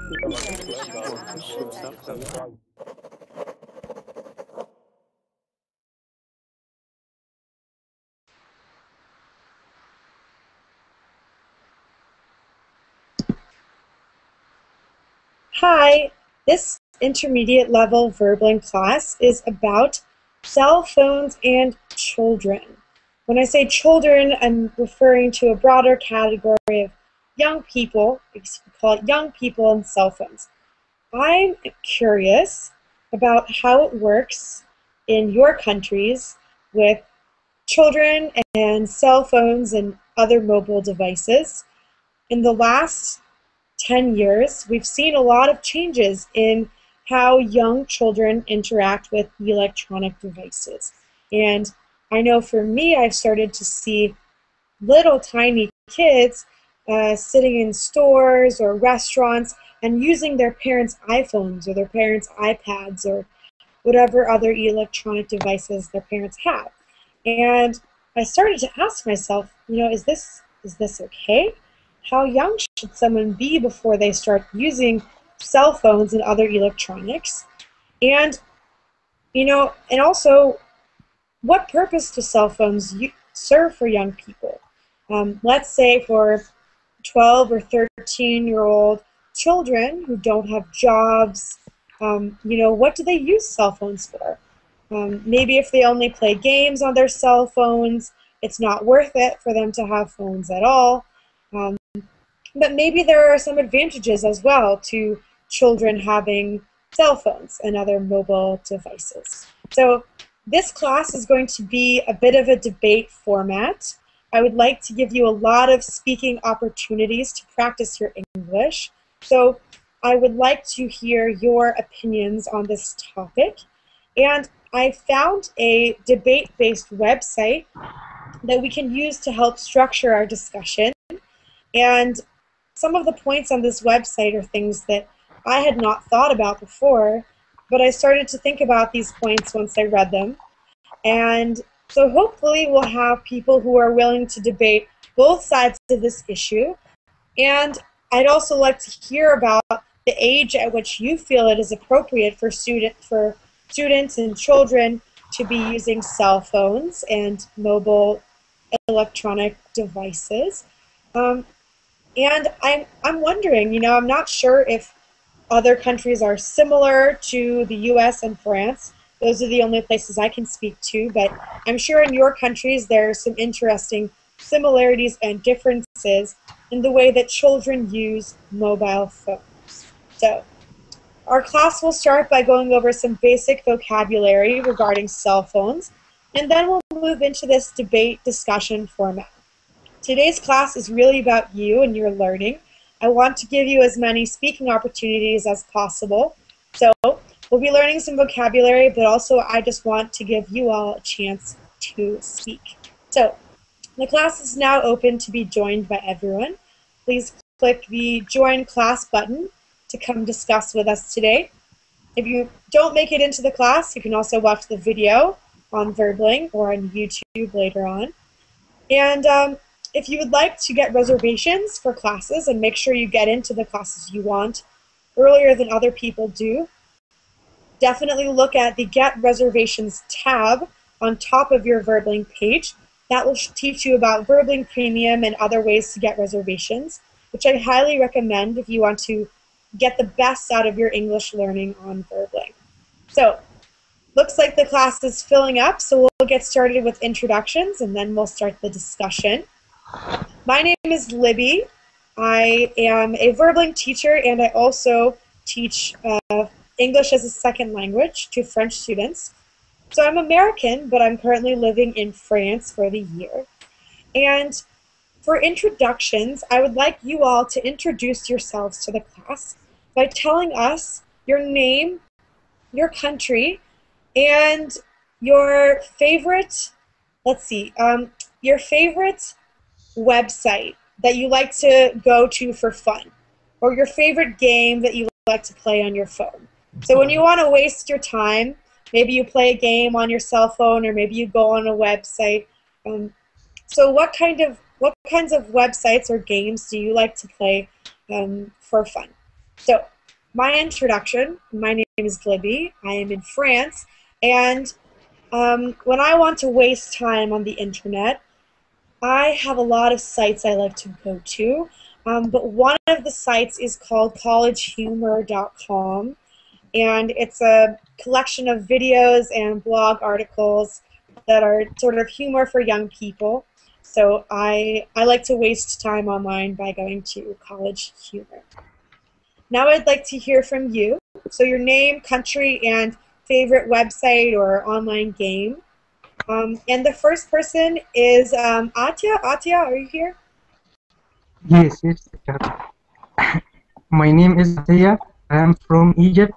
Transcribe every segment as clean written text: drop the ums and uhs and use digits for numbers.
Hi, this intermediate level verbling class is about cell phones and children. When I say children, I'm referring to a broader category of young people, we call it young people and cell phones. I'm curious about how it works in your countries with children and cell phones and other mobile devices. In the last 10 years, we've seen a lot of changes in how young children interact with electronic devices. And I know for me, I've started to see little tiny kids sitting in stores or restaurants and using their parents' iPhones or their parents' iPads or whatever other electronic devices their parents have. And I started to ask myself, is this okay? How young should someone be before they start using cell phones and other electronics? And, and also, what purpose do cell phones serve for young people? Let's say for 12 or 13-year-old children who don't have jobs, what do they use cell phones for? Maybe if they only play games on their cell phones, it's not worth it for them to have phones at all. But maybe there are some advantages as well to children having cell phones and other mobile devices. So this class is going to be a bit of a debate format. I would like to give you a lot of speaking opportunities to practice your English. So I would like to hear your opinions on this topic. And I found a debate-based website that we can use to help structure our discussion. And some of the points on this website are things that I had not thought about before, but I started to think about these points once I read them. And so hopefully we'll have people who are willing to debate both sides of this issue. And I'd also like to hear about the age at which you feel it is appropriate for students and children to be using cell phones and mobile electronic devices. And I'm wondering, I'm not sure if other countries are similar to the US and France. Those are the only places I can speak to, but I'm sure in your countries there are some interesting similarities and differences in the way that children use mobile phones. So, our class will start by going over some basic vocabulary regarding cell phones, and then we'll move into this debate discussion format. Today's class is really about you and your learning. I want to give you as many speaking opportunities as possible. So we'll be learning some vocabulary, but also I just want to give you all a chance to speak. So the class is now open to be joined by everyone. Please click the Join Class button to come discuss with us today. If you don't make it into the class, you can also watch the video on Verbling or on YouTube later on. And if you would like to get reservations for classes and make sure you get into the classes you want earlier than other people do, definitely look at the Get Reservations tab on top of your Verbling page. That will teach you about Verbling Premium and other ways to get reservations, which I highly recommend if you want to get the best out of your English learning on Verbling. So, looks like the class is filling up, so we'll get started with introductions and then we'll start the discussion. My name is Libby. I am a Verbling teacher and I also teach English as a second language to French students. So I'm American, but I'm currently living in France for the year. And for introductions, I would like you all to introduce yourselves to the class by telling us your name, your country, and your favorite, your favorite website that you like to go to for fun, or your favorite game that you like to play on your phone. So when you want to waste your time, maybe you play a game on your cell phone, or maybe you go on a website. So what kinds of websites or games do you like to play for fun? So my introduction, my name is Libby. I am in France, and when I want to waste time on the internet, I have a lot of sites I like to go to, but one of the sites is called collegehumor.com, and it's a collection of videos and blog articles that are sort of humor for young people. So I like to waste time online by going to College Humor. Now I'd like to hear from you. So your name, country, and favorite website or online game. And the first person is Atya. Atya, are you here? Yes, yes. My name is Atiyah. I am from Egypt.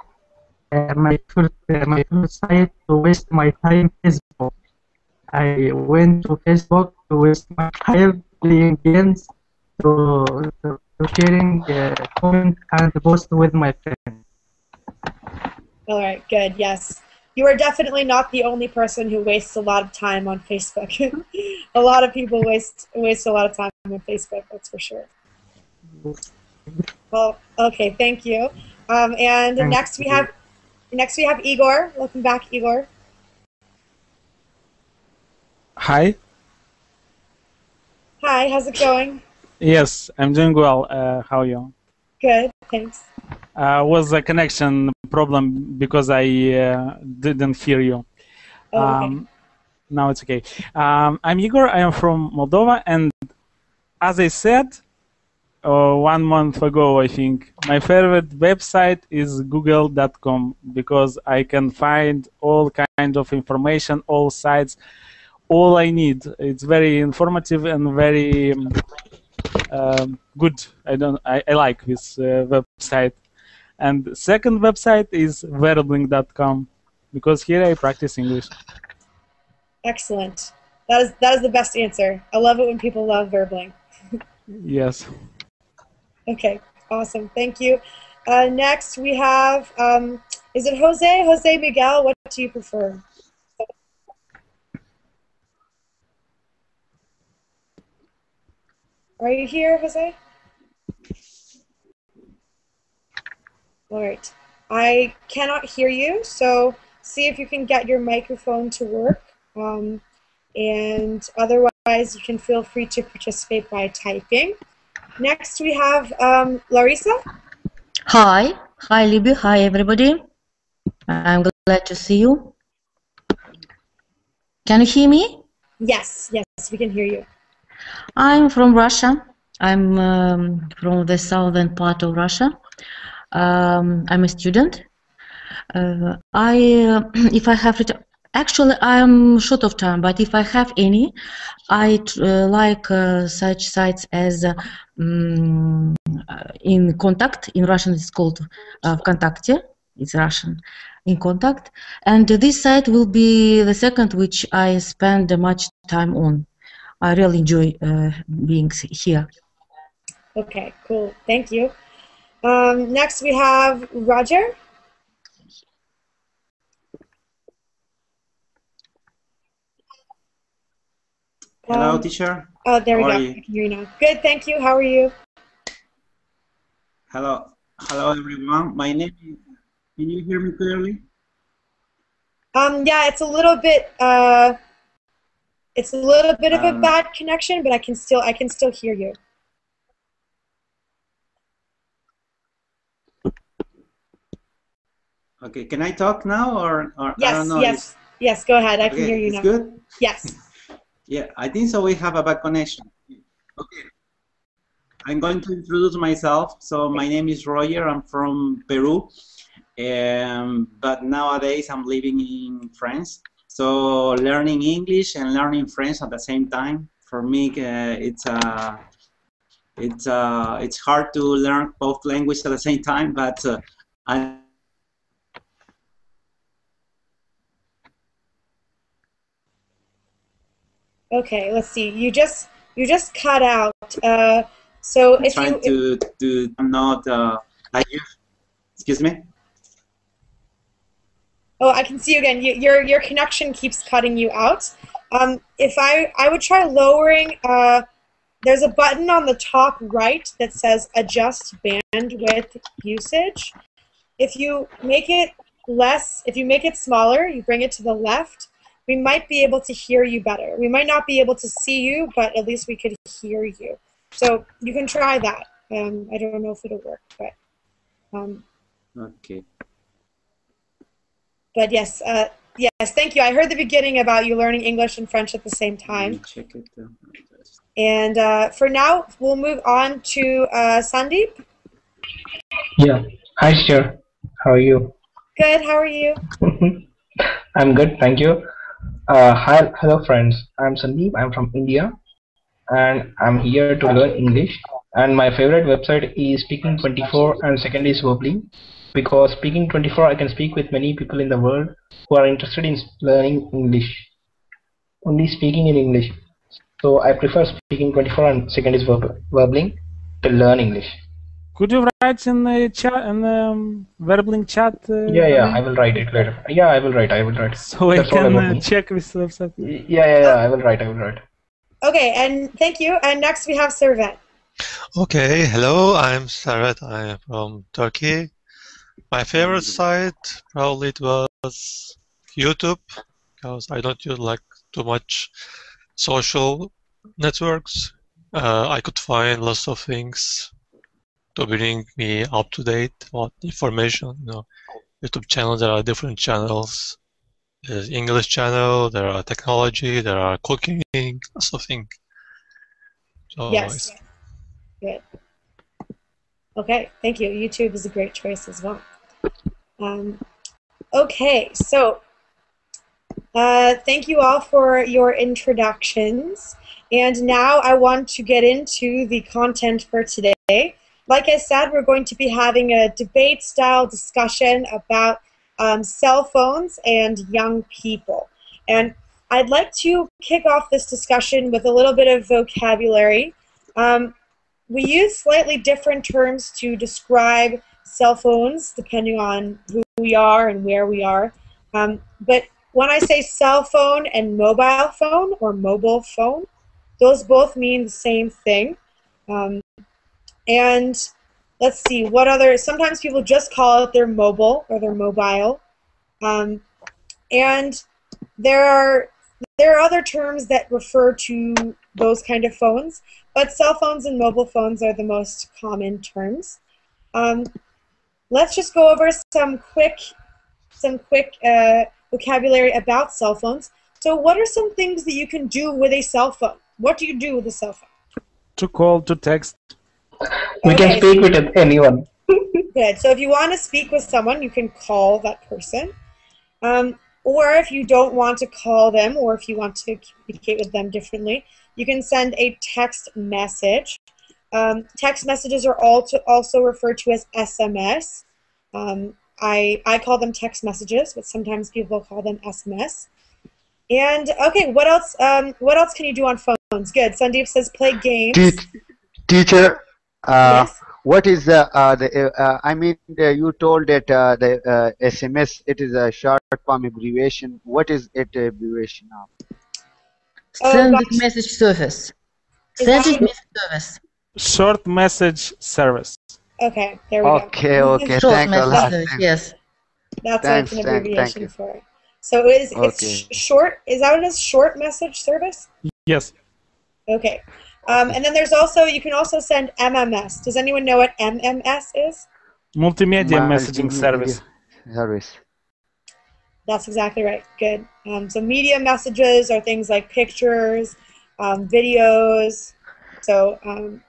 My first site to waste my time Facebook. I went to Facebook to waste my time playing games, to sharing comment and post with my friends. All right, good. Yes. You are definitely not the only person who wastes a lot of time on Facebook. A lot of people waste a lot of time on Facebook, that's for sure. Well, okay, thank you. And next we have Igor. Welcome back, Igor. Hi. Hi, how's it going? Yes, I'm doing well. How are you? Good, thanks. Was a connection problem because I didn't hear you. Oh, okay. Now it's okay. I'm Igor. I am from Moldova, and as I said 1 month ago, I think my favorite website is google.com because I can find all kinds of information, all sites, all I need. It's very informative and very good. I like this website. And second website is verbling.com because here I practice English. Excellent. That is the best answer. I love it when people love Verbling. Yes. Okay, awesome. Thank you. Next we have, is it Jose? Jose Miguel, what do you prefer? Are you here, Jose? All right. I cannot hear you, so see if you can get your microphone to work. And otherwise, you can feel free to participate by typing. Next, we have Larissa. Hi. Hi, Libby. Hi, everybody. I'm glad to see you. Can you hear me? Yes, yes, we can hear you. I'm from Russia. I'm from the southern part of Russia. I'm a student. If I have it, actually, I'm short of time, but if I have any, I like such sites as in Contact. In Russian, it's called Vkontakte. It's Russian. In Contact, and this site will be the second which I spend much time on. I really enjoy being here. Okay, cool. Thank you. Next, we have Roger. Hello, teacher. Oh, there we go. How are I you? can hear you now. Good, thank you. How are you? Hello, everyone. My name is. Can you hear me clearly? Yeah, it's a little bit of a bad connection, but I can still hear you. Okay, can I talk now or Yes, I don't know? yes. Go ahead. I can Okay, hear you it's now. good. Yes. Yeah, I think so. We have a bad connection. Okay, I'm going to introduce myself. So my name is Roger. I'm from Peru, but nowadays I'm living in France. So learning English and learning French at the same time, for me, it's hard to learn both languages at the same time. But I Okay, let's see. You just cut out. So if trying you to not excuse me. Oh, I can see you again. Your connection keeps cutting you out. If I would try lowering. There's a button on the top right that says adjust bandwidth usage. if you make it less, if you make it smaller, you bring it to the left, we might be able to hear you better. We might not be able to see you, but at least we could hear you. So you can try that. I don't know if it'll work, but Okay. But yes, yes, thank you. I heard the beginning about you learning English and French at the same Let time. me check it. And for now, we'll move on to Sandeep. Yeah. Hi, sir. How are you? Good, how are you? I'm good, thank you. Hello, friends. I'm Sandeep. I'm from India, and I'm here to learn English. And my favorite website is Speaking 24, and second is Verbally, because Speaking 24, I can speak with many people in the world who are interested in learning English, only speaking in English. So I prefer Speaking 24, and second is Verbally to learn English. Could you write in the chat, in the Verbling chat? Yeah, I will write it later. Yeah, I will write. So I That's all about can me. check this website. Yeah, I will write. Okay, and thank you. And next we have Servet. Okay, hello, I'm Servet. I'm from Turkey. My favorite site probably it was YouTube, because I don't use like too much social networks. I could find lots of things to bring me up to date about information. YouTube channel, there are different channels. There's English channel, there are technology, there are cooking, lots of things. So Yes. Good. Okay, thank you. YouTube is a great choice as well. Okay, so thank you all for your introductions. And now I want to get into the content for today. Like I said, we're going to be having a debate-style discussion about cell phones and young people. And I'd like to kick off this discussion with a little bit of vocabulary. We use slightly different terms to describe cell phones depending on who we are and where we are. But when I say cell phone and mobile phone or mobile phone, those both mean the same thing. And let's see, what other, sometimes people just call it their mobile or their mobile. And there are other terms that refer to those kind of phones, but cell phones and mobile phones are the most common terms. Let's just go over some quick vocabulary about cell phones. So what are some things that you can do with a cell phone? What do you do with a cell phone? To call, to text. We can speak with anyone. Good. So if you want to speak with someone, you can call that person. Or if you don't want to call them, or if you want to communicate with them differently, you can send a text message. Text messages are also referred to as SMS. I call them text messages, but sometimes people call them SMS. And okay, what else? What else can you do on phones? Good. Sandeep says play games. Teacher, Yes. what is I mean, you told that the SMS, it is a short form abbreviation. What is it abbreviation of? Send gosh. message service. Is Send that- message service. Short message service. Okay, there we go. Okay, Short thanks a message lot. service, yes. That's Thanks, what it's an thank abbreviation you. for. So it's Okay. short. Is that what it is? Short message service? Yes. Okay. And then there's also, you can also send MMS. Does anyone know what MMS is? Multimedia messaging service. That's exactly right. Good. So media messages are things like pictures, videos. So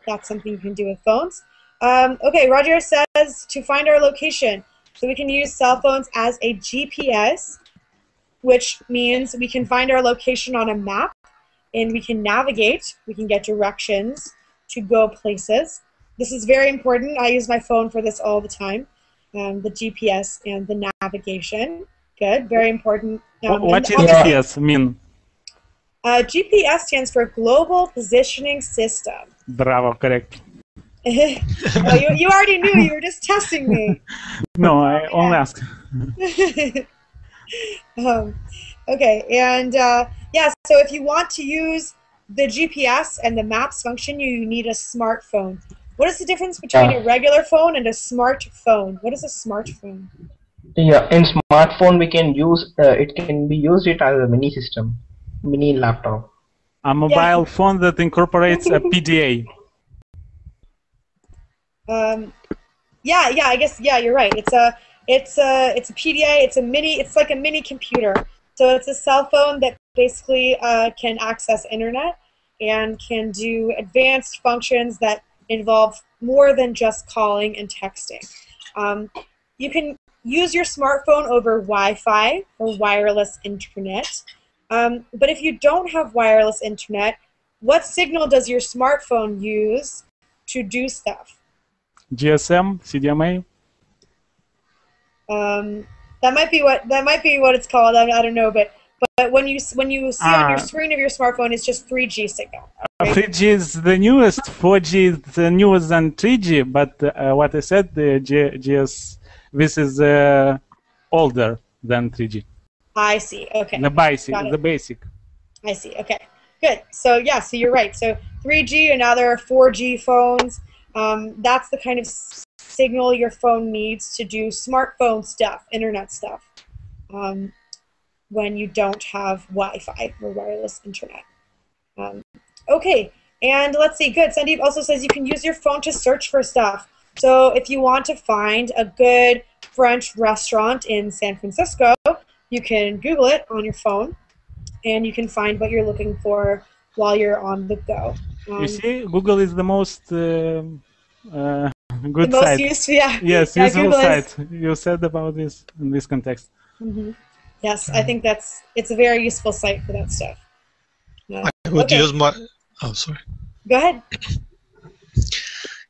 that's something you can do with phones. Okay, Roger says to find our location. So we can use cell phones as a GPS, which means we can find our location on a map, and we can navigate. We can get directions to go places. This is very important. I use my phone for this all the time, the GPS and the navigation. Good, very important. What does GPS mean? GPS stands for Global Positioning System. Bravo, correct. Oh, you already knew. You were just testing me. No, I only ask. Okay, and yeah, so if you want to use the GPS and the maps function, you need a smartphone. What is the difference between a regular phone and a smartphone? What is a smartphone? Yeah, in smartphone we can use it can be used it as a mini system, mini laptop. A mobile phone that incorporates a PDA. Yeah, I guess you're right. It's a PDA. It's like a mini computer. So it's a cell phone that basically can access internet and can do advanced functions that involve more than just calling and texting. You can use your smartphone over Wi-Fi or wireless internet. But if you don't have wireless internet, what signal does your smartphone use to do stuff? GSM, CDMA. That might be what it's called. I don't know, but when you see on your screen of your smartphone, it's just 3G signal. Right? 3G is the newest. 4G is the newest than 3G. But what I said, the this is older than 3G. I see. Okay. The basic. I see. Okay. Good. So yeah. So you're right. So 3G and now there are 4G phones. That's the kind of signal your phone needs to do smartphone stuff, internet stuff, when you don't have Wi-Fi or wireless internet. Okay, and let's see. Good. Sandeep also says you can use your phone to search for stuff. So if you want to find a good French restaurant in San Francisco, you can Google it on your phone, and you can find what you're looking for while you're on the go. You see, Google is the most good most site. used, yeah. Yes, yeah, useful Google site. You said about this in this context. Mm-hmm. Yes, I think it's a very useful site for that stuff. I would use my. Oh, sorry. Go ahead.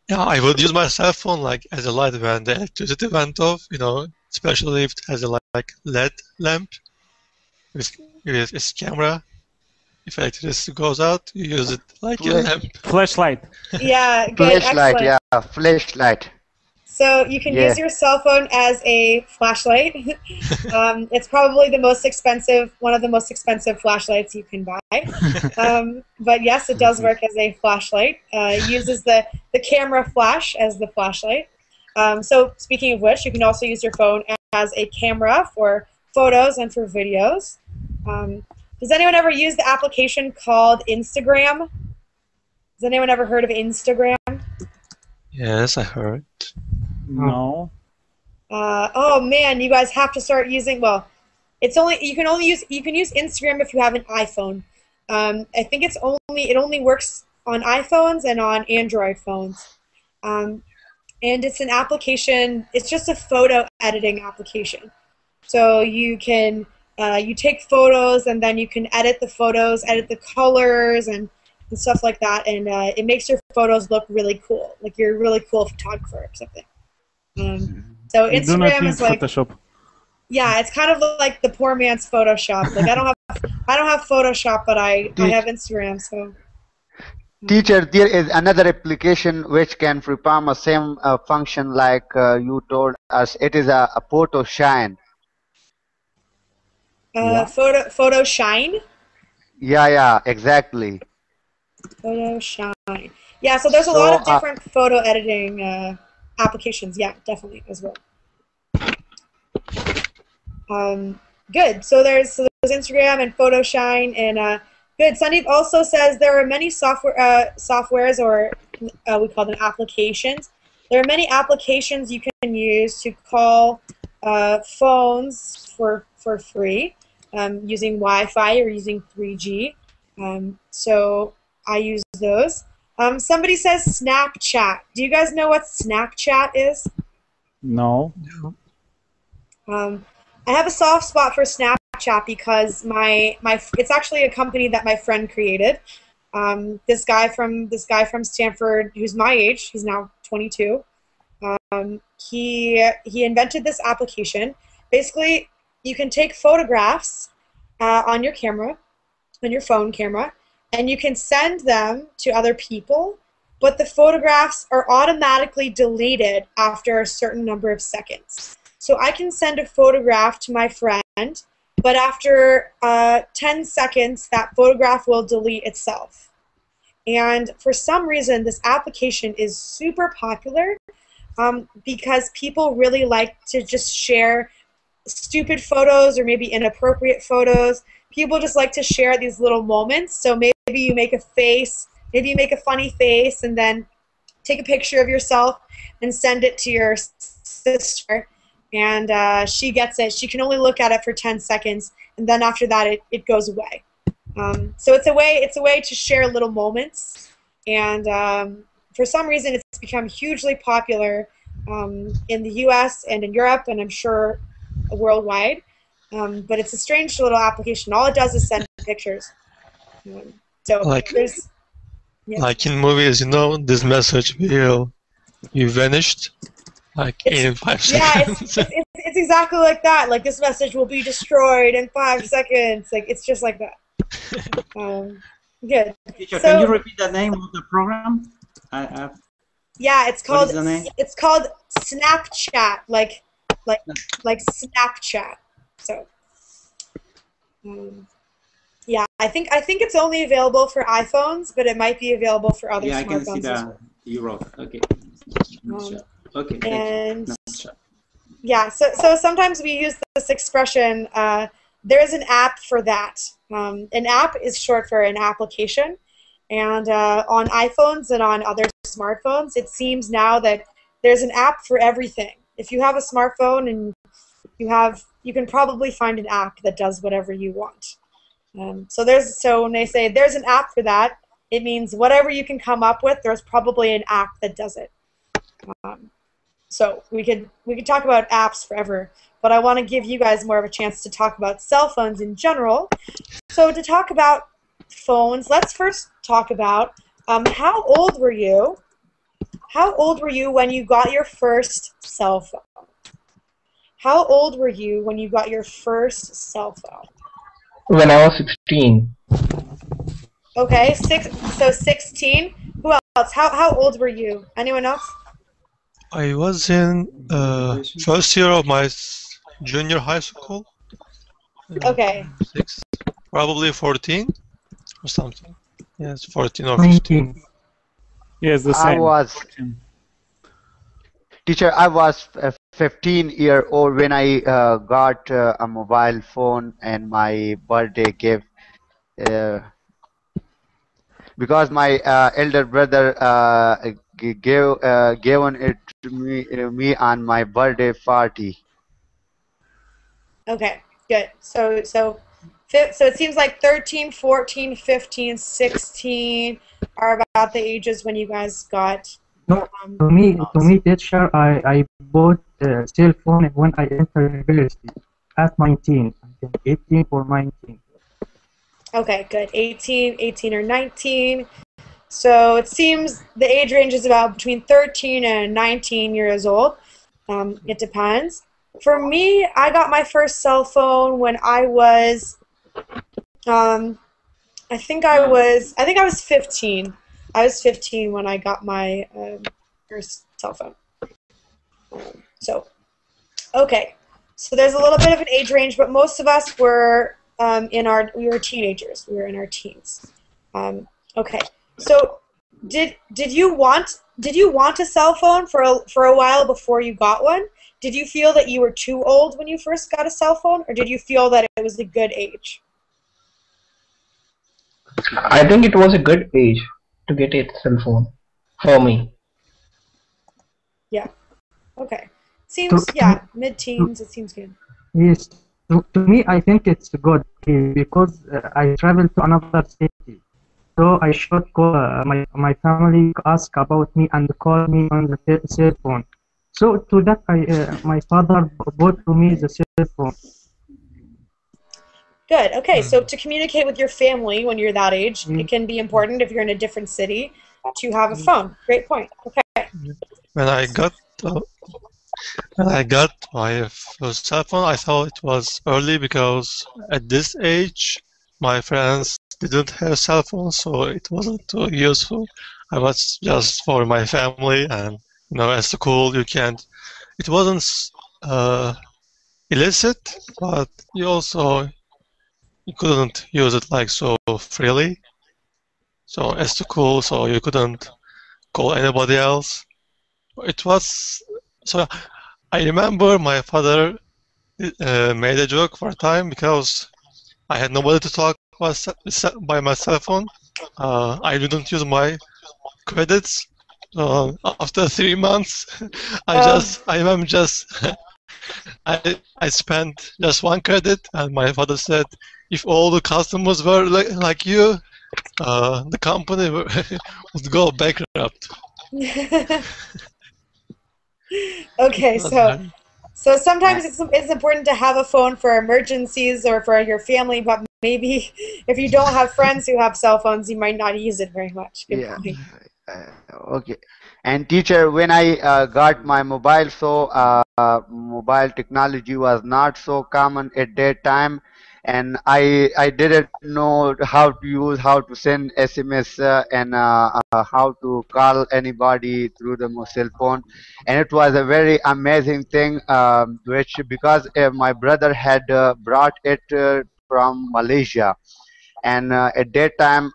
Yeah, I would use my cell phone like as a light when the electricity went off. You know, especially if it has a like LED lamp with its camera. If electricity goes out, you use it like a lamp. Flashlight. Yeah, good. Flashlight, Excellent. yeah, flashlight. So you can use your cell phone as a flashlight. It's probably the most expensive, one of the most expensive flashlights you can buy. But yes, it does work as a flashlight. It uses the camera flash as the flashlight. So speaking of which, you can also use your phone as a camera for photos and for videos. Does anyone ever use the application called Instagram? Has anyone ever heard of Instagram? Yes, I heard. No. Oh man, you guys have to start using. Well, you can use Instagram if you have an iPhone. I think it only works on iPhones and on Android phones. And it's an application. It's just a photo editing application. So you can you take photos and then you can edit the photos, edit the colors and stuff like that, and it makes your photos look really cool, like you're a really cool photographer or something. So Instagram is like Photoshop. Yeah, it's kind of like the poor man's Photoshop. Like I don't have Photoshop, but I have Instagram. So teacher, there is another application which can perform the same function like you told us. It is a Photoshine. Photoshine. Yeah, exactly. Photoshine. Yeah, so there's a lot of different photo editing applications. Yeah, definitely as well. Good. So there's Instagram and Photoshine and good. Sandeep also says there are many softwares or we call them applications. There are many applications you can use to call phones for free using Wi-Fi or using 3G. So I use those. Somebody says Snapchat. Do you guys know what Snapchat is? No. I have a soft spot for Snapchat because it's actually a company that my friend created. This guy from Stanford, who's my age, he's now 22. He invented this application. Basically, you can take photographs on your camera, on your phone camera, and you can send them to other people, but the photographs are automatically deleted after a certain number of seconds. So I can send a photograph to my friend, but after 10 seconds, that photograph will delete itself. And for some reason, this application is super popular because people really like to just share stupid photos or maybe inappropriate photos. People just like to share these little moments. So maybe you make a face, maybe you make a funny face and then take a picture of yourself and send it to your sister, and she gets it. She can only look at it for 10 seconds, and then after that it goes away. So it's a way to share little moments, and for some reason it's become hugely popular in the US and in Europe, and I'm sure worldwide. But it's a strange little application. All it does is send pictures. So Like, there's yeah. like in movies, you know, this message will you vanished, like in 5 seconds. Yeah, it's exactly like that. Like, this message will be destroyed in 5 seconds. Like, it's just like that. Good. Teacher, So, can you repeat the name of the program? Yeah, it's called What is the name? it's called Snapchat, like Snapchat. So, yeah, I think it's only available for iPhones, but it might be available for other Yeah, I can see smartphones as well. you wrote. Okay. Okay. And Snapchat. yeah, so sometimes we use this expression. There is an app for that. An app is short for an application, and on iPhones and on other smartphones, it seems now that there's an app for everything. If you have a smartphone and you can probably find an app that does whatever you want. So when they say there's an app for that, it means whatever you can come up with, there's probably an app that does it. So we could talk about apps forever, but I want to give you guys more of a chance to talk about cell phones in general. So to talk about phones, let's first talk about how old were you? How old were you when you got your first cell phone? How old were you when you got your first cell phone? When I was 16. Okay, so 16. Who else? How old were you? Anyone else? I was in first year of my junior high school. Okay. Probably 14 or something. Yes, 14 or 15. Yes, the same. Teacher, I was 15-year-old when I got a mobile phone and my birthday gift. Because my elder brother given it to me on my birthday party. Okay, good. So it seems like 13, 14, 15, 16 are about the ages when you guys got. No, to me, teacher, I bought a cell phone when I entered university at 19. I think 18 or 19. Okay, good. 18 or 19. So it seems the age range is about between 13 and 19 years old. It depends. For me, I got my first cell phone when I was, I think I was 15. I was 15 when I got my first cell phone. So, okay. So there's a little bit of an age range, but most of us were we were teenagers. We were in our teens. Okay. So did you want a cell phone for a while before you got one? Did you feel that you were too old when you first got a cell phone, or did you feel that it was a good age? I think it was a good age to get a cell phone for me. Yeah. Okay. Seems mid-teens. It seems good. Yes, to me, I think it's good because I traveled to another city. So I should call my family, ask about me, and call me on the cell phone. So to that, my father bought to me the cell phone. Good. Okay, so to communicate with your family when you're that age, it can be important if you're in a different city to have a phone. Great point. Okay. When I got my first cell phone, I thought it was early because at this age, my friends didn't have cell phones, so it wasn't too useful. I was just for my family, and at school you can't. It wasn't illicit, but you couldn't use it like so freely. so it's too cool, so you couldn't call anybody else. It was so. I remember my father made a joke for a time because I had nobody to talk by my cell phone. I didn't use my credits. After 3 months, I remember I spent just one credit, and my father said, if all the customers were like you, the company would go bankrupt. Okay, so sometimes it's important to have a phone for emergencies or for your family, but maybe if you don't have friends who have cell phones, you might not use it very much. Good point. Okay. And teacher, when I got my mobile, so mobile technology was not so common at that time, and I didn't know how to send SMS and how to call anybody through the cell phone, and it was a very amazing thing, which because my brother had brought it from Malaysia. And at that time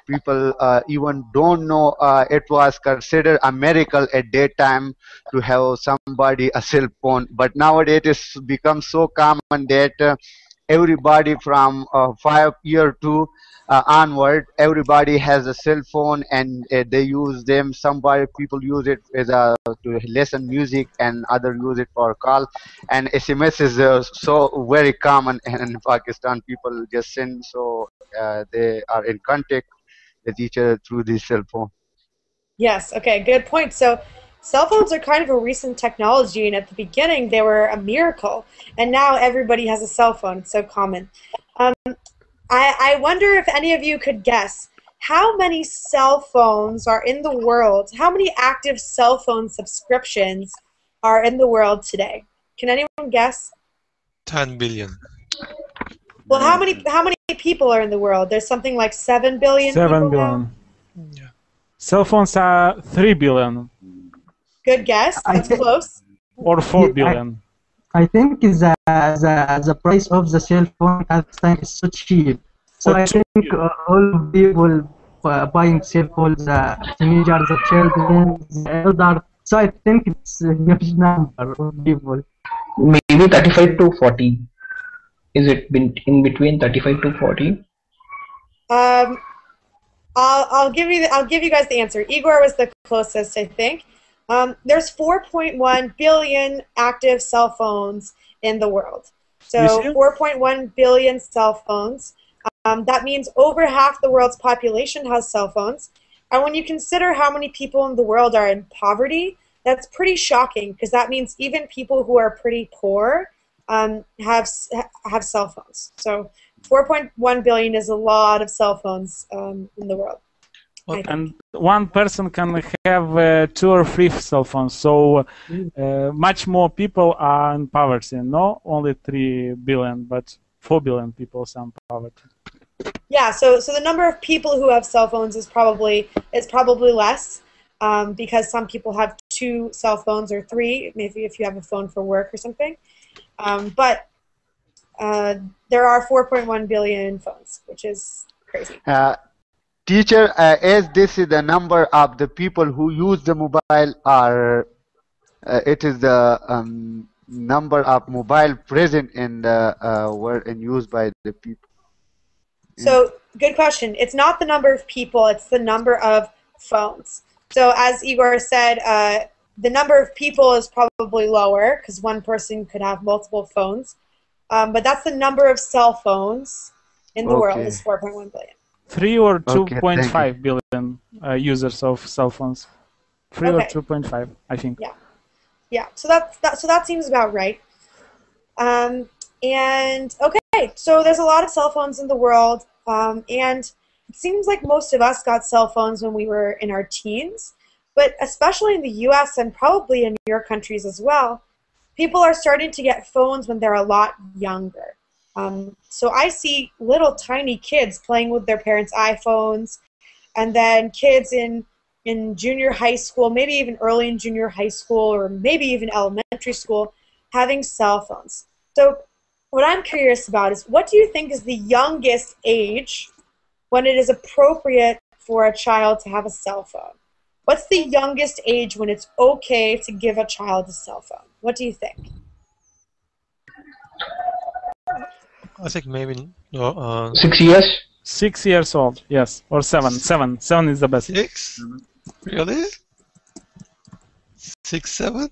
people even don't know it was considered a miracle at that time to have somebody a cell phone, but nowadays it's become so common that everybody from 5 year to onward, everybody has a cell phone, and they use them. Somebody people use it as a to listen music, and other use it for call. And SMS is so very common in Pakistan. People just send, so they are in contact with each other through the cell phone. Yes, okay, good point. So cell phones are kind of a recent technology, and at the beginning they were a miracle, and now everybody has a cell phone. It's so common. I wonder if any of you could guess how many cell phones are in the world, how many active cell phone subscriptions are in the world today? Can anyone guess? 10 billion. Well, how many people are in the world? There's something like 7 billion 7 people billion. now? Yeah. Cell phones are 3 billion. Good guess. That's close. Or 4 billion. I think the price of the cell phone at the time is so cheap. So I think all of people buying cell phones, the teenagers, the children, the elder. So I think it's a huge number of people. Maybe 35 to 40. Is it been in between 35 to 40? I'll give you guys the answer. Igor was the closest, I think. There's 4.1 billion active cell phones in the world. So 4.1 billion cell phones. That means over half the world's population has cell phones. And when you consider how many people in the world are in poverty, that's pretty shocking, because that means even people who are pretty poor have cell phones. So 4.1 billion is a lot of cell phones in the world. And one person can have 2 or 3 cell phones, so much more people are in poverty. No, only 3 billion, but 4 billion people are in poverty. Yeah, so the number of people who have cell phones is probably less, because some people have 2 cell phones or 3, maybe if you have a phone for work or something. But there are 4.1 billion phones, which is crazy. Teacher, as this is the number of the people who use the mobile, or it is the number of mobile present in the world and used by the people? So, good question. It's not the number of people, it's the number of phones. So, as Igor said, the number of people is probably lower, because one person could have multiple phones. But that's the number of cell phones in the world is 4.1 billion. 3 or 2.5 billion users of cell phones. 3 or 2.5, I think. Yeah. So that seems about right. And okay, so there's a lot of cell phones in the world, and it seems like most of us got cell phones when we were in our teens, but especially in the U.S. and probably in your countries as well, people are starting to get phones when they're a lot younger. So I see little tiny kids playing with their parents' iPhones, and then kids in junior high school, maybe even early in junior high school, or maybe even elementary school, having cell phones. So what I'm curious about is, what do you think is the youngest age when it is appropriate for a child to have a cell phone? What's the youngest age when it's okay to give a child a cell phone? What do you think? I think maybe 6 years. 6 years old, yes, or 7. 7 is the best. 6? Really? 6, 7?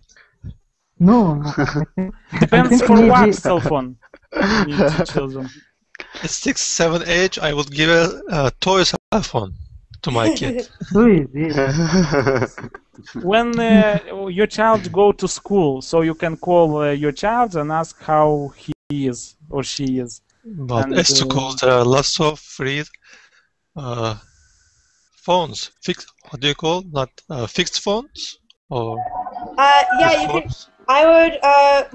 No, no. Depends think for maybe- what cell phone you need to children. At 6, 7 age, I would give a toy cell phone to my kid. Too easy. When your child go to school, so you can call your child and ask how he is or she is. But And, at school, there are lots of free phones. What do you call? Not fixed phones? Or Yeah, fixed you can. phones? I would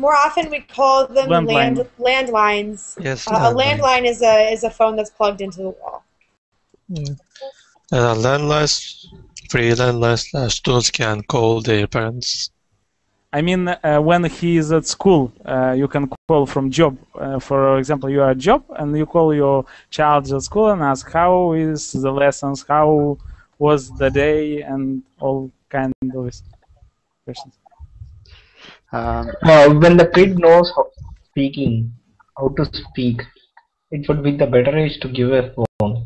more often we call them Landline. landlines. Yes, A landline is a phone that's plugged into the wall. Yeah. Landlines, free landlines, students can call their parents. I mean, when he is at school, you can call from job. For example, you are at job and you call your child at school and ask how is the lessons, how was the day, and all kind of questions. When the kid knows how to speak, it would be the better age to give a phone.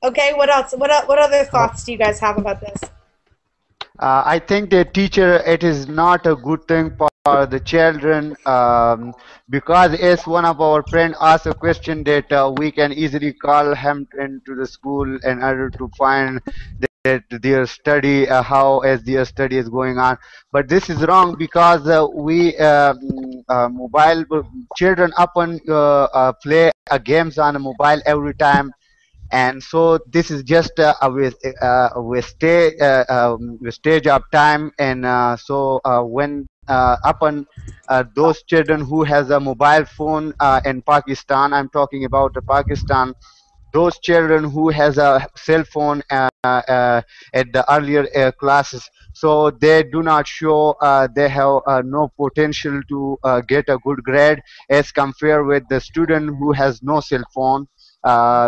Okay, what else? What other thoughts do you guys have about this? I think the teacher, it is not a good thing for the children because as one of our friends asked a question that we can easily call him into the school in order to find that their study, how as their study is going on. But this is wrong because mobile children often play games on a mobile every time. And so this is just a wastage of time, and so when upon those children who has a mobile phone in Pakistan, I'm talking about Pakistan, those children who has a cell phone at the earlier classes, so they do not show they have no potential to get a good grade as compared with the student who has no cell phone.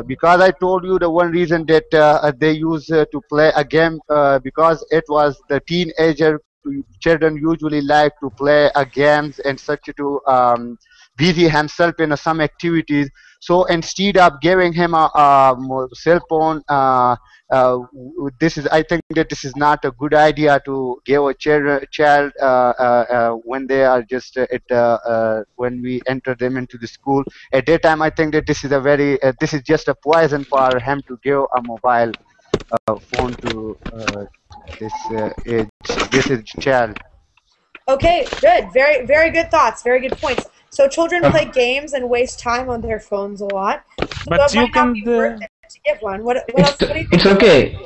Because I told you the one reason that they use to play a game because it was the teenager children usually like to play games and such to busy himself in some activities. So instead of giving him a cell phone, this is I think that this is not a good idea to give a child when they are just when we enter them into the school. At that time, I think that this is a very this is just a poison for him to give a mobile phone to this age child. Okay, good. Very, very good thoughts. Very good points. So children play games and waste time on their phones a lot. But it you might not can. be worth it to give one. What else? What do you think? It's okay.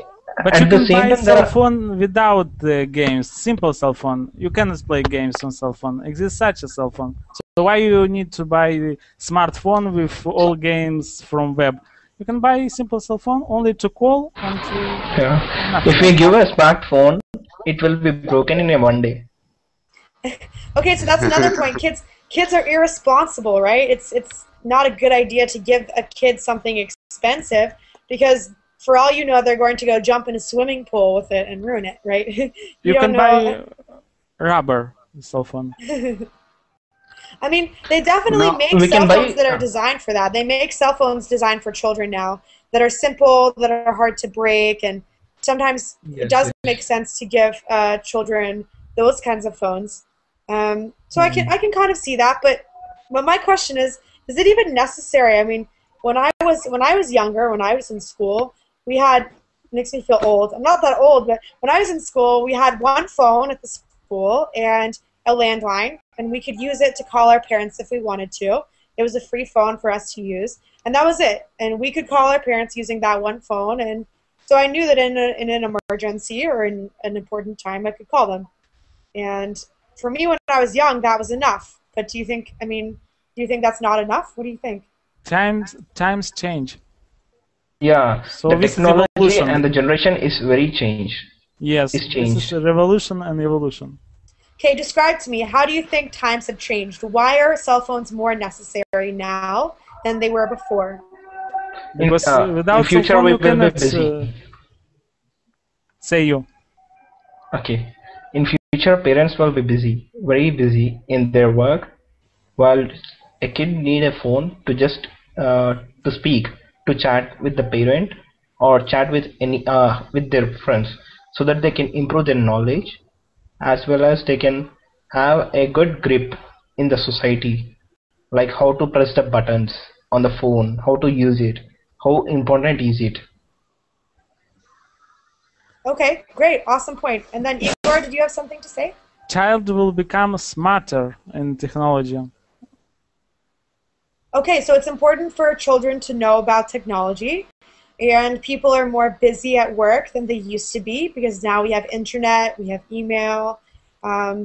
But At you the can same buy a time, there cell are- phone without games. Simple cell phone. You can play games on cell phone. Exists such a cell phone. So why you need to buy a smartphone with all games from web? You can buy a simple cell phone only to call and to. Yeah. nothing. If we give a smartphone, it will be broken in a one day. Okay, so that's another point. Kids are irresponsible, right? It's not a good idea to give a kid something expensive because for all you know, they're going to go jump in a swimming pool with it and ruin it, right? You don't can know. buy rubber cell phone. I mean, they definitely No, make we cell can buy- phones that are designed for that. They make cell phones designed for children now that are simple, that are hard to break, and sometimes it does make sense to give children those kinds of phones. So I can kind of see that, but my question is it even necessary? I mean, when I was younger, when I was in school, we had, it makes me feel old. I'm not that old, but when I was in school, we had one phone at the school and a landline, and we could use it to call our parents if we wanted to. It was a free phone for us to use, and that was it. And we could call our parents using that one phone, and so I knew that in an emergency or in an important time, I could call them. And for me, when I was young, that was enough. But do you think that's not enough? What do you think? Times change. Yeah. So the this is technology evolution. and the generation is very changed. Yes, It's this changed. is a revolution and evolution. Okay, describe to me, how do you think times have changed? Why are cell phones more necessary now than they were before? Because In without cell future phone we you will be cannot busy. say you. Okay. In future, parents will be busy, very busy in their work, while a kid need a phone to just to speak, to chat with the parent, or chat with any with their friends, so that they can improve their knowledge, as well as they can have a good grip in the society, like how to press the buttons on the phone, how to use it, how important is it. Okay, great, awesome point. And then Igor, did you have something to say? Child will become smarter in technology. Okay, so it's important for children to know about technology, and people are more busy at work than they used to be because now we have internet, we have email,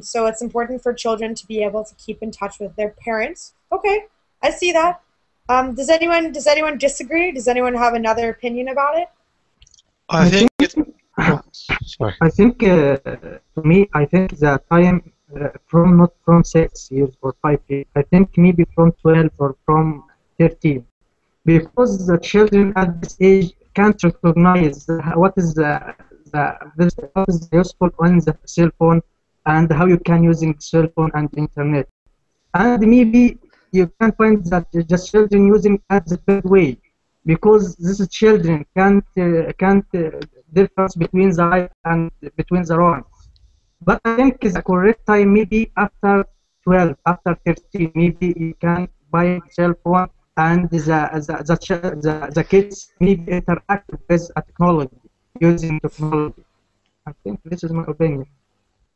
so it's important for children to be able to keep in touch with their parents. Okay, I see that. Does anyone disagree? Does anyone have another opinion about it? I think it. Oh, sorry. I think to me, I think the time from not from 6 years or 5 years. I think maybe from 12 or from 13, because the children at this age can't recognize what is what is useful on the cell phone and how you can using cell phone and internet. And maybe you can find that the children using at the bad way, because these children can't difference between the right and between the wrong. But I think the correct time maybe after 12, after 13, maybe you can buy a cell phone and the kids maybe interact with a technology, using technology. I think this is my opinion.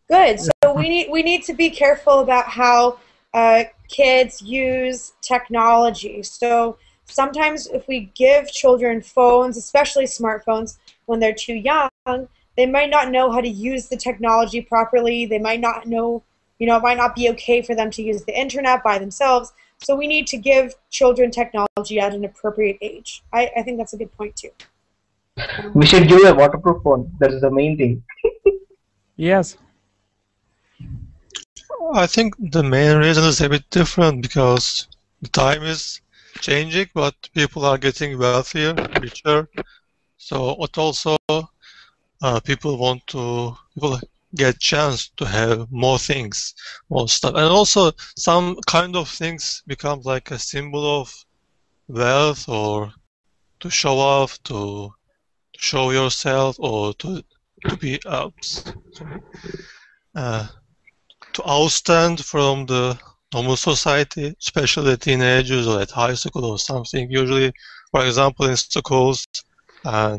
Good. So we need to be careful about how kids use technology. So sometimes if we give children phones, especially smartphones, when they're too young, they might not know how to use the technology properly. They might not know, it might not be okay for them to use the internet by themselves. So we need to give children technology at an appropriate age. I think that's a good point too. We should give a waterproof phone. That is the main thing. Yes. I think the main reason is a bit different because the time is changing, but people are getting wealthier, richer. So it also people get chance to have more things, more stuff, and also some kind of things become like a symbol of wealth, or to show off, to show yourself, or to be to outstand from the normal society, especially teenagers or at high school or something. Usually, for example, in schools,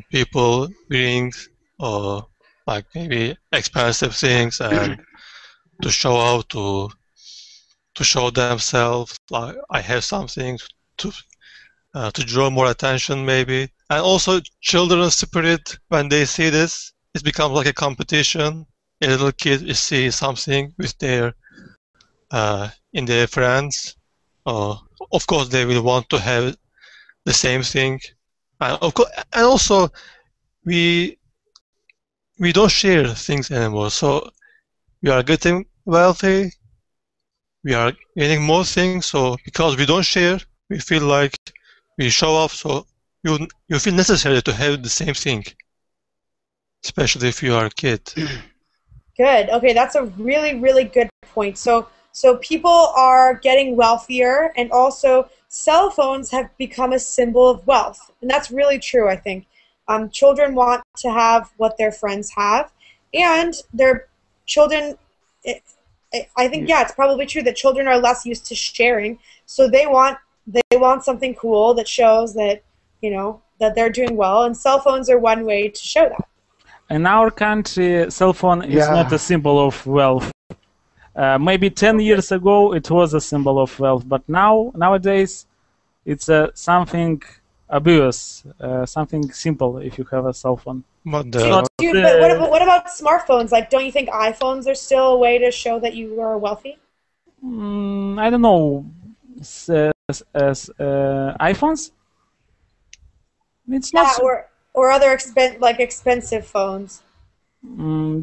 people bring like maybe expensive things and to show out, to show themselves, like I have something to draw more attention maybe. And also children's spirit, when they see this, it becomes like a competition. A little kid is see something with their in their friends. Of course they will want to have the same thing. And of course, and also we don't share things anymore. So we are getting wealthy, we are getting more things. So because we don't share, we feel like we show off. So you feel necessary to have the same thing, especially if you are a kid. Good. Okay, that's a really, really good point. So people are getting wealthier, and also cell phones have become a symbol of wealth, and that's really true. I think children want to have what their friends have, and their children. I think it's probably true that children are less used to sharing, so they want something cool that shows that that they're doing well, and cell phones are one way to show that. In our country, cell phone is not a symbol of wealth. Maybe 10 years ago it was a symbol of wealth, but nowadays it's something obvious, something simple if you have a cell phone. But what about smartphones? Like, don't you think iPhones are still a way to show that you are wealthy? I don't know. iPhones? It's not. Or other expensive phones.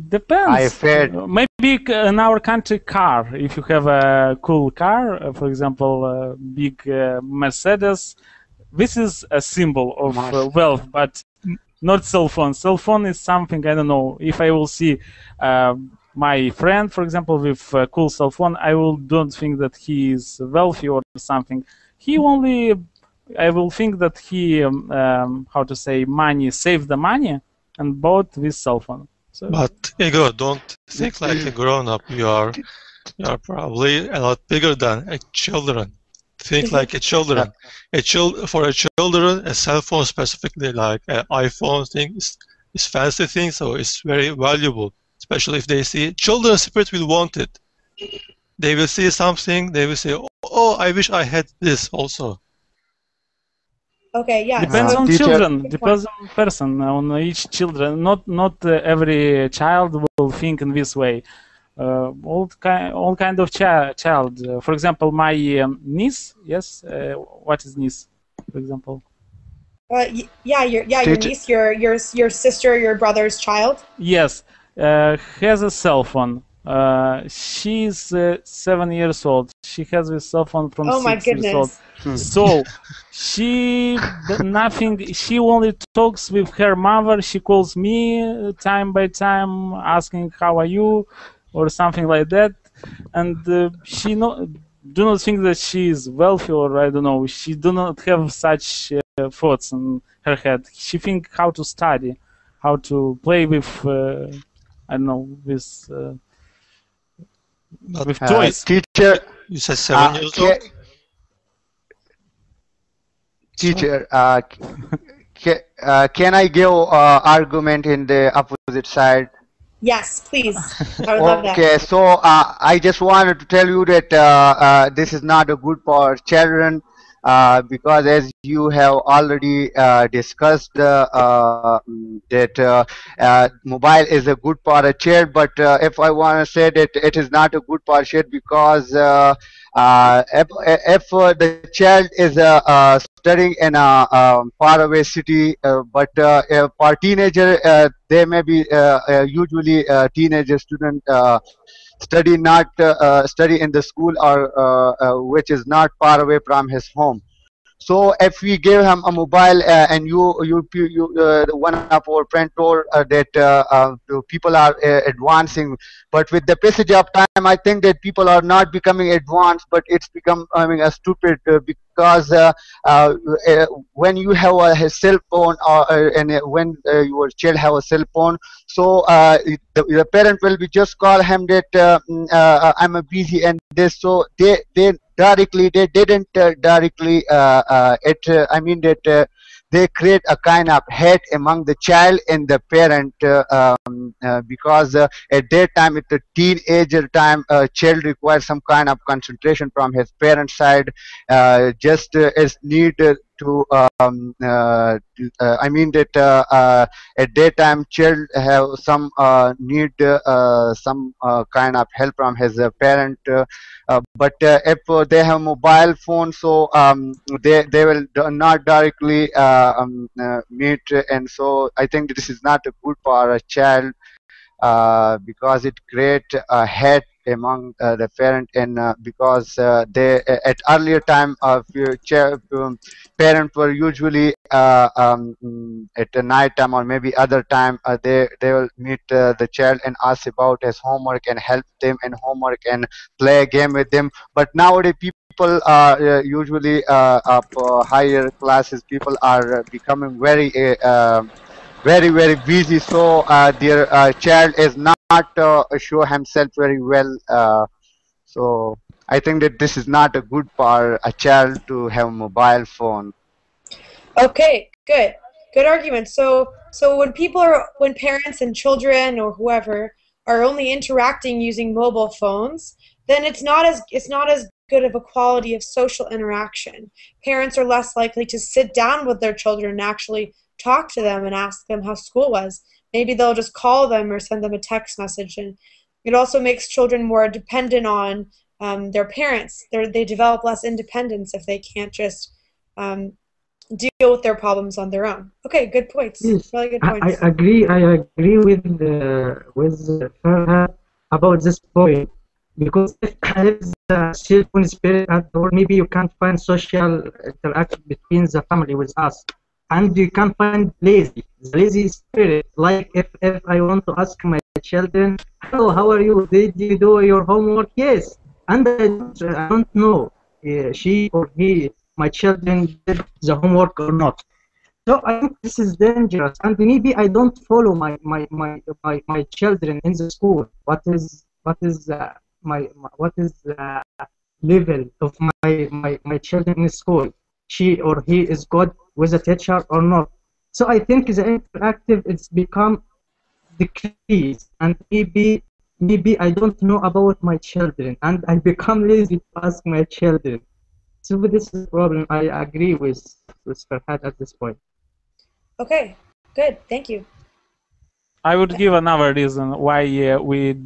Depends. Maybe in our country, car. If you have a cool car, for example, a big Mercedes, this is a symbol of wealth, but not cell phone. Cell phone is something, I don't know. If I will see my friend, for example, with a cool cell phone, I don't think that he is wealthy or something. He only, I will think that he, how to say, saved the money and bought this cell phone. So, but Igor, don't think like a grown-up. You are probably a lot bigger than a children. Think like a children. For a children, a cell phone specifically, like an iPhone thing, is fancy thing, so it's very valuable. Especially if they see children's spirit will want it. They will see something, they will say, "Oh, I wish I had this also." Okay, yeah. Depends on children. Depends on person. On each children. Not every child will think in this way. All kind of child. For example, my niece. Yes. What is niece? For example. Your niece, your sister, your brother's child. Yes, has a cell phone. She's 7 years old. She has this cell phone from 6 years old. So she nothing. She only talks with her mother. She calls me time by time, asking how are you, or something like that. And she do not think that she is wealthy, or I don't know. She do not have such thoughts in her head. She think how to study, how to play with I don't know, with toys. Teacher, you said 7 years old. Teacher, can I give argument in the opposite side? Yes, please. I would love that. Okay, so I just wanted to tell you that this is not a good for children because as you have already discussed that mobile is a good for a child, but if I want to say that it is not a good for a child because if the child is studying in a faraway city, but for teenager, they may be usually teenager student study in the school or which is not far away from his home. So if we give him a mobile and one of our friend told that people are advancing, but with the passage of time, I think that people are not becoming advanced, but it's becoming a stupid because when you have a cell phone and when your child have a cell phone, so the parent will be just call him that I'm busy and this, so they directly they didn't directly I mean that they create a kind of hate among the child and the parent because at that time at the teenager time child requires some kind of concentration from his parent side just as need to I mean that at that time child have some need some kind of help from his parent but if they have mobile phone, so they will not directly meet, and so I think this is not good for a child because it creates a hate among the parent and because they at earlier time parents were usually at the night time or maybe other time they will meet the child and ask about his homework and help them in homework and play a game with them. But nowadays people are usually up higher classes people are becoming very very busy, so their child is not show himself very well, so I think that this is not a good for a child to have a mobile phone. Okay, good argument. So when parents and children or whoever are only interacting using mobile phones, then it's not as good of a quality of social interaction. Parents are less likely to sit down with their children and actually talk to them and ask them how school was. Maybe they'll just call them or send them a text message, and it also makes children more dependent on their parents. They develop less independence if they can't just deal with their problems on their own. Okay, good points. Yes, really good points. I agree with Farhat about this point because if the cell phone spirit at all, maybe you can't find social interaction between the family with us, and you can find lazy, the lazy spirit. Like if I want to ask my children, hello, how are you, did you do your homework? Yes. And I don't know she or he, my children, did the homework or not. So I think this is dangerous, and maybe I don't follow my children in the school. What is level of my children in school? She or he is good with a teacher or not? So I think the interactive it's become decreased, and maybe I don't know about my children, and I become lazy to ask my children. So this is the problem. I agree with Farhad at this point. Okay, good. Thank you. I would give another reason why we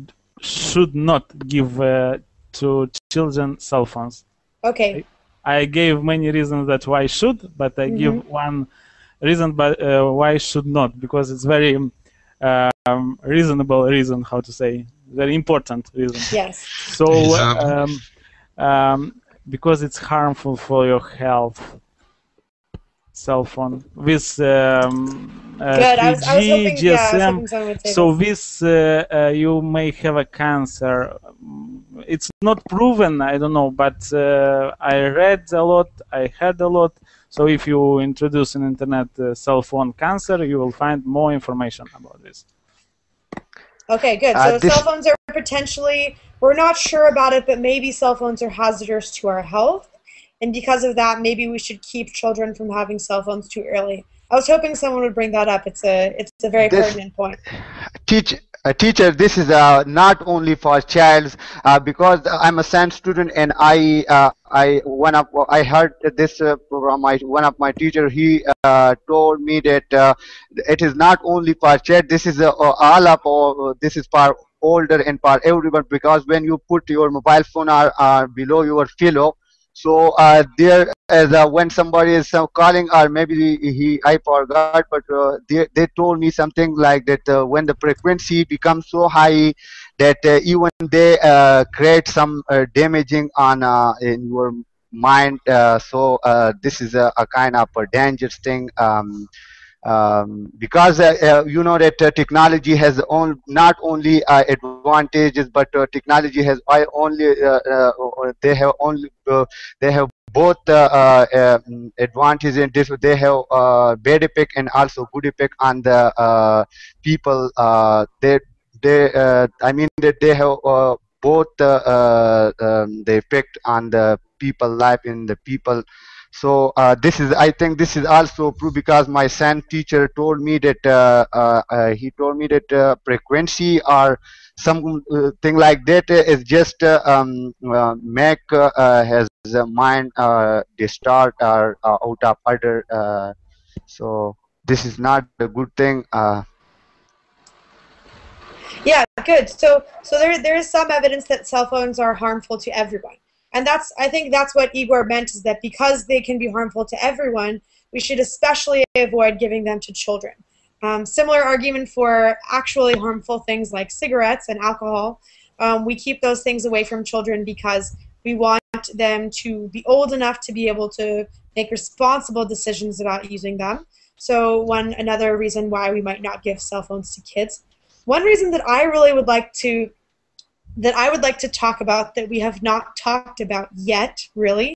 should not give to children cell phones. Okay. I gave many reasons that why should, but I give one reason but why should not, because it's very reasonable reason, how to say, very important reason. Yes. So because it's harmful for your health. Cell phone with 3G, GSM. So this you may have a cancer. It's not proven, I don't know, but I read a lot, I heard a lot. So if you introduce an internet cell phone cancer, you will find more information about this. Okay, good. So cell phones are potentially, we're not sure about it, but maybe cell phones are hazardous to our health. And because of that, maybe we should keep children from having cell phones too early. I was hoping someone would bring that up. It's a very pertinent point. Teacher, this is not only for childs, because I'm a science student, and I heard this from one of my teacher. He told me that it is not only for child. This is all up. This is for older and for everyone, because when you put your mobile phone below your pillow, so there as when somebody is calling, or maybe I forgot, but they told me something like that when the frequency becomes so high that even they create some damaging on in your mind. So this is a kind of a dangerous thing. Because you know that technology has not only advantages, but technology has they have both advantages and they have bad effect and also good effect on the people. I mean that they have both the effect on the people life in the people. So I think this is also true, because my science teacher told me that he told me that frequency or some thing like that is just make has a mind distort or out of order. So this is not a good thing. Yeah, good. So there is some evidence that cell phones are harmful to everyone. And I think that's what Igor meant, is that because they can be harmful to everyone, we should especially avoid giving them to children. Similar argument for actually harmful things like cigarettes and alcohol. We keep those things away from children because we want them to be old enough to be able to make responsible decisions about using them. So another reason why we might not give cell phones to kids. One reason that I really would like to talk about, that we have not talked about yet, really,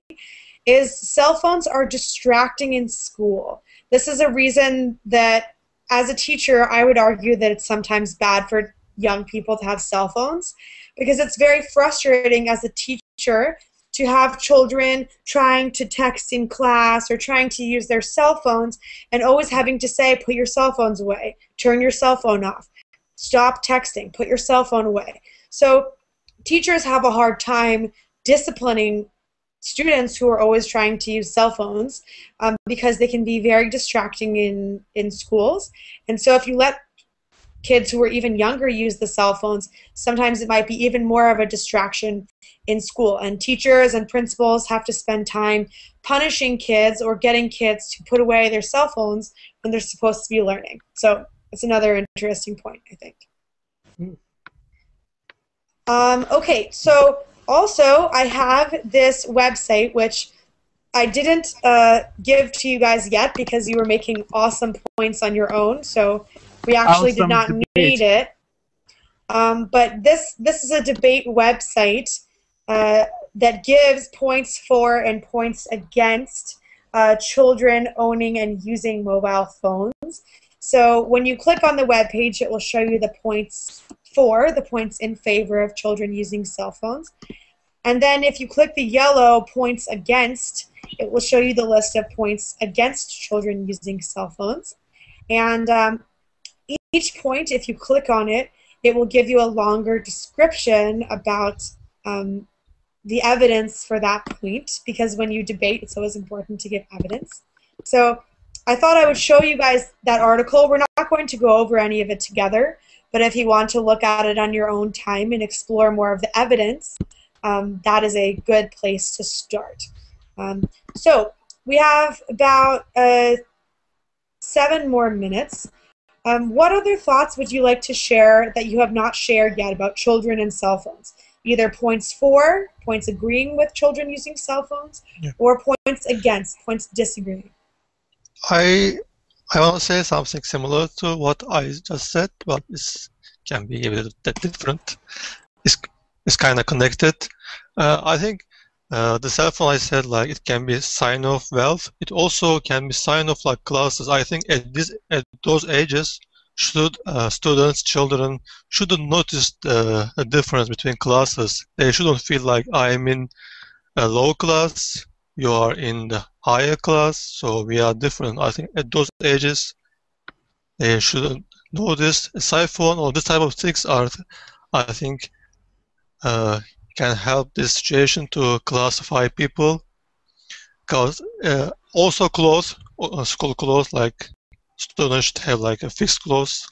is cell phones are distracting in school. This is a reason that, as a teacher, I would argue that it's sometimes bad for young people to have cell phones, because it's very frustrating as a teacher to have children trying to text in class or trying to use their cell phones and always having to say, put your cell phones away, turn your cell phone off, stop texting, put your cell phone away. So teachers have a hard time disciplining students who are always trying to use cell phones because they can be very distracting in schools. And so if you let kids who are even younger use the cell phones, sometimes it might be even more of a distraction in school. And teachers and principals have to spend time punishing kids or getting kids to put away their cell phones when they're supposed to be learning. So it's another interesting point, I think. Okay, so also I have this website which I didn't give to you guys yet because you were making awesome points on your own, so we actually did not need it. But this is a debate website that gives points for and points against children owning and using mobile phones. So when you click on the web page, it will show you the points for, the points in favor of children using cell phones. And then if you click the yellow points against, it will show you the list of points against children using cell phones. And each point, if you click on it, it will give you a longer description about the evidence for that point, because when you debate, it's always important to give evidence. So I thought I would show you guys that article. We're not going to go over any of it together, but if you want to look at it on your own time and explore more of the evidence, that is a good place to start. So we have about 7 more minutes. What other thoughts would you like to share that you have not shared yet about children and cell phones? Either points for, points agreeing with children using cell phones, or points against, points disagreeing. I want to say something similar to what I just said, but it can be a bit different. It's kind of connected. I think the cell phone, I said, like, it can be a sign of wealth. It also can be sign of like classes. I think at those ages, children shouldn't notice the difference between classes. They shouldn't feel like I'm in a low class, you are in the higher class, so we are different. I think at those ages, they shouldn't know this. A cell phone or this type of things are, I think, can help this situation to classify people. Because also clothes, school clothes, like students should have like a fixed clothes.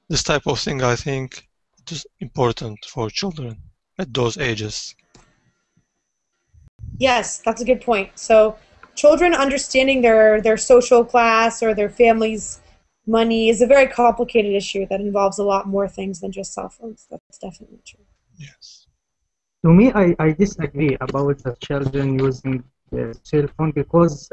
This type of thing, I think, is important for children at those ages. Yes, that's a good point. So children understanding their social class or their family's money is a very complicated issue that involves a lot more things than just cell phones. That's definitely true. Yes. To me, I disagree about the children using the cell phone because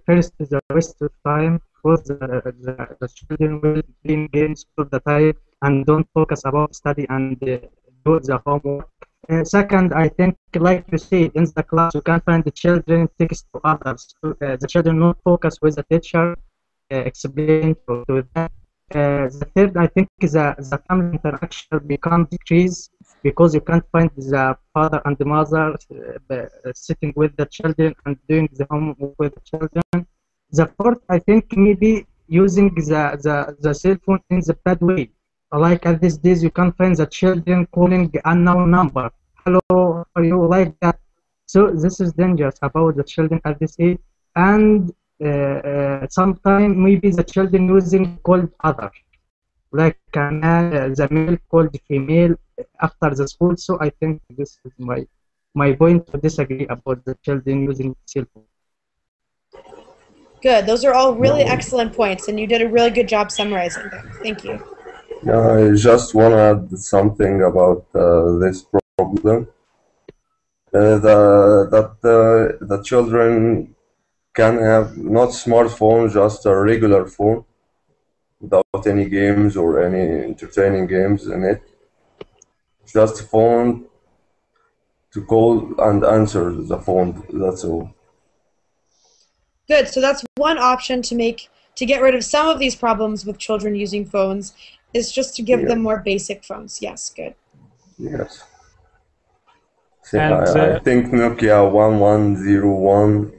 first is a waste of time because the children will be in games all the time and don't focus about study and do the homework. Second, I think, like you said, in the class you can find the children text to others. The children not focus with the teacher, explain to them. The third, I think, is the family interaction becomes decreased because you can't find the father and the mother sitting with the children and doing the homework with the children. The fourth, I think, maybe using the cell phone in the bad way. Like at these days, you can find the children calling unknown number. Hello, are you like that? So this is dangerous about the children at this age. And sometimes maybe the children using called other, like the male called the female after the school. So I think this is my point to disagree about the children using cell phone. Good. Those are all really excellent points, and you did a really good job summarizing them. Thank you. I just want to add something about this problem. The children can have not smartphone, just a regular phone without any games or any entertaining games in it. Just a phone to call and answer the phone, that's all. Good. So that's one option to get rid of some of these problems with children using phones is just to give them more basic phones. Yes, good. Yes. See, I think Nokia 1101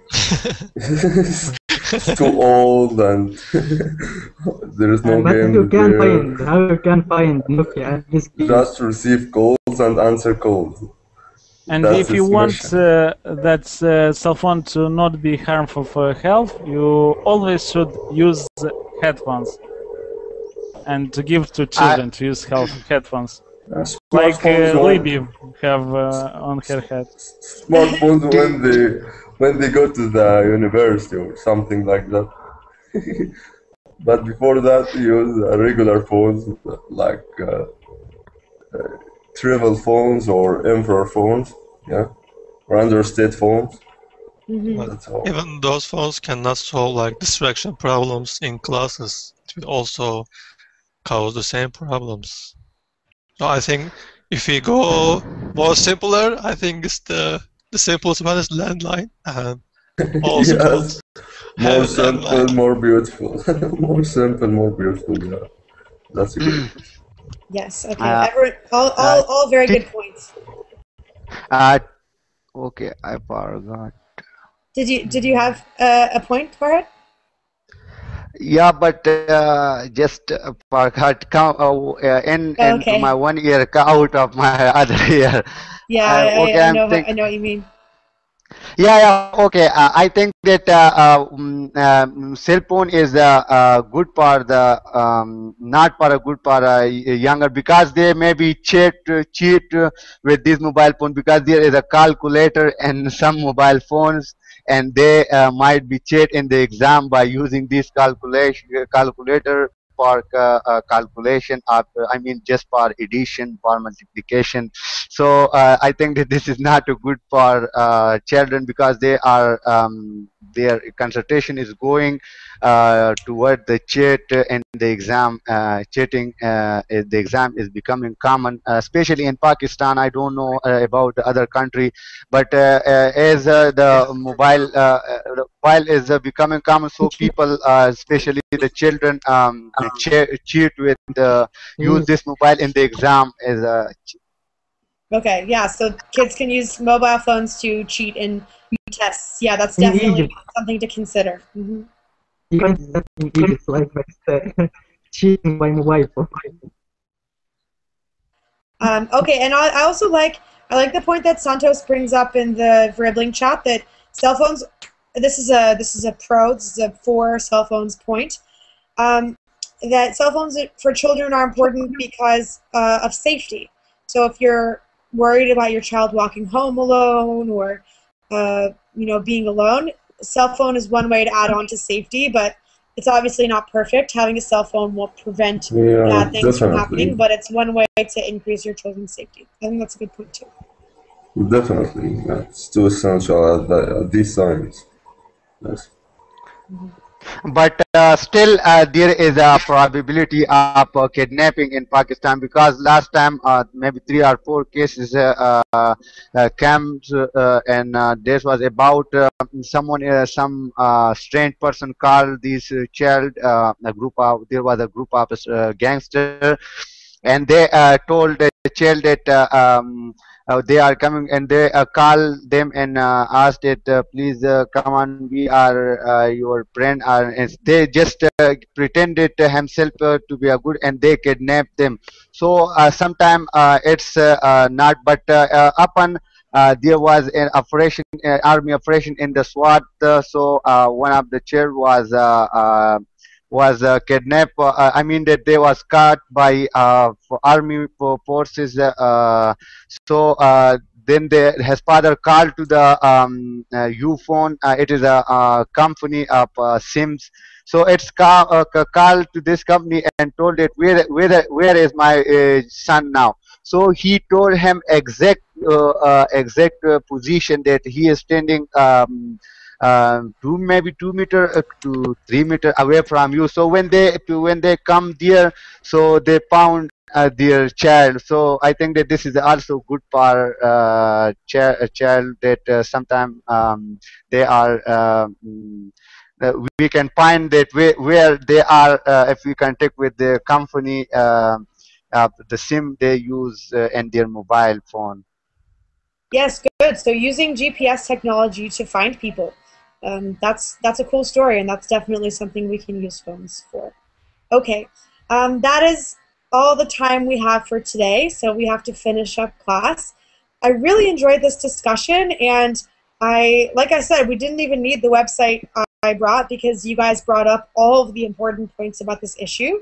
is too old and there is no game there. How you can find Nokia? Just receive calls and answer calls. And if you want that cell phone to not be harmful for health, you always should use headphones and to give to children to use headphones. Like Libby have on her head. Smartphones when they go to the university or something like that. But before that, use regular phones like trivial phones or emperor phones, yeah, or understate phones. Mm-hmm. That's all. Even those phones cannot solve like distraction problems in classes. It will also cause the same problems. So I think if we go more simpler, I think it's the simplest one is landline, and all schools Yes, more have simple, landline. more beautiful. More simple, more beautiful. Yeah, that's a great. Yes. Okay. uh, All very good t- points. uh, okay, I forgot. Did you have a point for it? Yeah, but just forgot into my Okay. one ear, out of my other ear. Yeah, Okay, I know I know what you mean. yeah, yeah, okay. I think that cell phone is good for the not for a good for younger, because they maybe cheat with this mobile phone, because there is a calculator in some mobile phones, and they might be cheat in the exam by using this calculator for calculation of I mean just for addition, for multiplication. So I think that this is not good for children, because they are their concentration is going toward the cheat in the exam. Cheating in the exam is becoming common, especially in Pakistan. I don't know about the other country, but as the mobile is becoming common, so people, especially the children, cheat with use this mobile in the exam. Is Okay. Yeah. So kids can use mobile phones to cheat in tests. Yeah, that's In definitely Egypt, something to consider. Hmm. even that in Egypt, like cheating by mobile phone. Okay, and I like the point that Santos brings up in the Verbling chat that cell phones. This is a pro. This is a for cell phones point. Um, that cell phones for children are important because of safety. So if you're worried about your child walking home alone or being alone, cell phone is one way to add on to safety, but it's obviously not perfect. Having a cell phone won't prevent Yeah, bad things from happening, definitely, but it's one way to increase your children's safety. I think that's a good point too. definitely. Yeah, it's too essential at these times. Yes. but still there is a probability of kidnapping in Pakistan, because last time maybe 3 or 4 cases came, and this was about some strange person called this child, there was a group of gangster, and they told the child that they are coming, and they call them and asked that please come on, we are your friend, and they just pretended himself to be a good, and they kidnapped them. So sometime it's not, but upon there was an operation, army operation in the SWAT, so one of the child was kidnapped. I mean that they was caught by army forces. So then his father called to the Ufone. It is a company of Sims. So it's called to this company and told it, where is my son now? So he told him exact position that he is standing. Maybe 2 meter to 3 meter away from you. So when they come there, so they found their child. So I think that this is also good for a child, that sometimes they are. We can find that where they are if we contact with the company, the SIM they use in their mobile phone. Yes, good. So using GPS technology to find people, that's a cool story, and that's definitely something we can use phones for. Okay, that is all the time we have for today, so we have to finish up class. I really enjoyed this discussion, and like I said, we didn't even need the website I brought because you guys brought up all of the important points about this issue.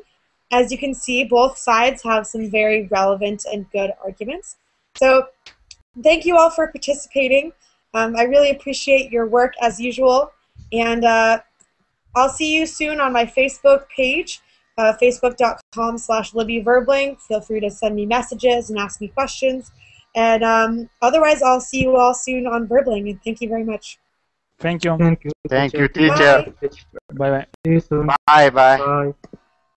As you can see, both sides have some very relevant and good arguments. So thank you all for participating. I really appreciate your work as usual, and I'll see you soon on my Facebook page. facebook.com/LibbyVerbling. Feel free to send me messages and ask me questions. And otherwise, I'll see you all soon on Verbling. And thank you very much. Thank you. Thank you, Thank you, teacher. teacher. Bye. Bye bye. See you soon. Bye bye. Bye.